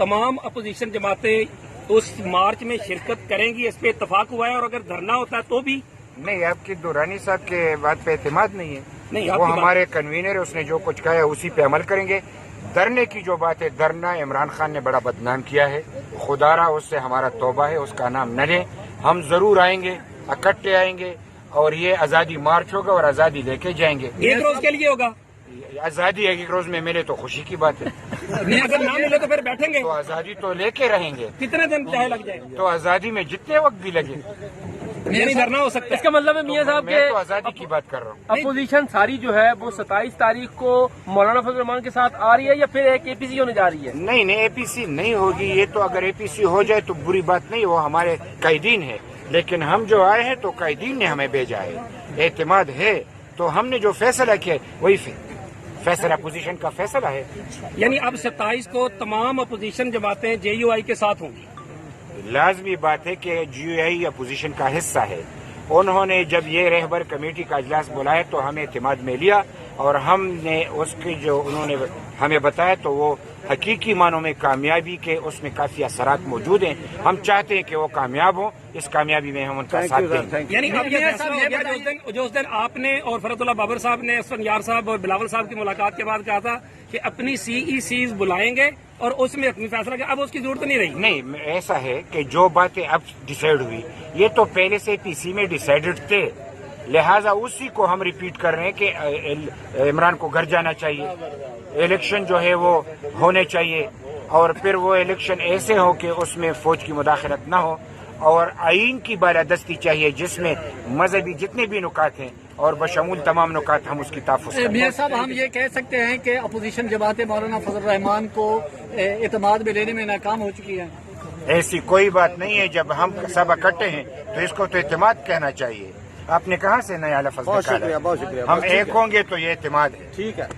तमाम अपोजिशन जमातें उस मार्च में शिरकत करेंगी, इस पे इत्तेफाक हुआ है, और अगर धरना होता है तो भी नहीं, आपकी दुरानी साहब के बात पे एतमाद नहीं है। नहीं, वो आपकी बात- हमारे कन्वीनर है, उसने जो कुछ कहा है उसी पे अमल करेंगे। धरने की जो बात है, धरना इमरान खान ने बड़ा बदनाम किया है, खुदारा उससे हमारा तौबा है, उसका नाम न लें। हम जरूर आएंगे, इकट्ठे आएंगे, और ये आज़ादी मार्च होगा और आज़ादी लेके जाएंगे। एक रोज के लिए होगा। आज़ादी एक रोज में मिले तो खुशी की बात है, नहीं, अगर ना मिले तो फिर बैठेंगे, तो आज़ादी तो लेके रहेंगे, कितने दिन चाहे लग जाए, तो आज़ादी में जितने वक्त भी लगे। यानी धरना हो सकता है। इसका मतलब है मियां साहब मैं तो के आज़ादी की बात कर रहा हूँ। अपोजिशन सारी जो है वो 27 तारीख को मौलाना फजल रहमान के साथ आ रही है या फिर एक एपीसी होने जा रही है? नहीं, एपीसी नहीं होगी। ये तो अगर एपीसी हो जाए तो बुरी बात नहीं, वो हमारे कायदीन है, लेकिन हम जो आए हैं तो कायदीन ने हमें भेजा है, एतमाद है, तो हमने जो फैसला किया है वही फैसला अपोजिशन का फैसला है। यानी अब 27 को तमाम अपोजिशन जमातें JUI के साथ होंगी। लाजमी बात है कि GUI अपोजिशन का हिस्सा है। उन्होंने जब ये रहबर कमेटी का इजलास बुलाया तो हमें एतमाद में लिया, और हमने उसकी जो उन्होंने हमें बताया तो वो हकीकी मानों में कामयाबी के उसमें काफी असरात मौजूद हैं। हम चाहते हैं कि वो कामयाब हो, इस कामयाबी में हम उनका साथ देंगे। यानी अब ये फैसला हो गया जो उस दिन आपने और फरतुल्लाह बाबर साहब ने असफर यार साहब और बिलावल साहब की मुलाकात के बाद कहा था कि अपनी CECs बुलाएंगे और उसमें अपनी फैसला किया, अब उसकी जरूरत नहीं रही। नहीं, ऐसा है कि जो बातें अब डिसाइड हुई ये तो पहले से PC में डिसाइडेड थे, लिहाजा उसी को हम रिपीट कर रहे हैं कि इमरान को घर जाना चाहिए, इलेक्शन जो है वो होने चाहिए, और फिर वो इलेक्शन ऐसे हो कि उसमें फौज की मुदाखलत न हो, और आईन की बालादस्ती चाहिए जिसमें मजहबी जितने भी नुकात हैं और बशमूल तमाम नुकात हम उसकी ताफ़ुज़ करें। मियां साहब, हम ये कह सकते हैं कि अपोजिशन जमातें मौलाना फजल रहमान को एतमाद में लेने में नाकाम हो चुकी हैं? ऐसी कोई बात नहीं है। जब हम सब इकट्ठे हैं तो इसको तो एतमाद कहना चाहिए। आपने कहाँ से नया लफ्ज़ निकाला? बहुत शुक्रिया। हम एक होंगे तो ये एतमाद है। ठीक है।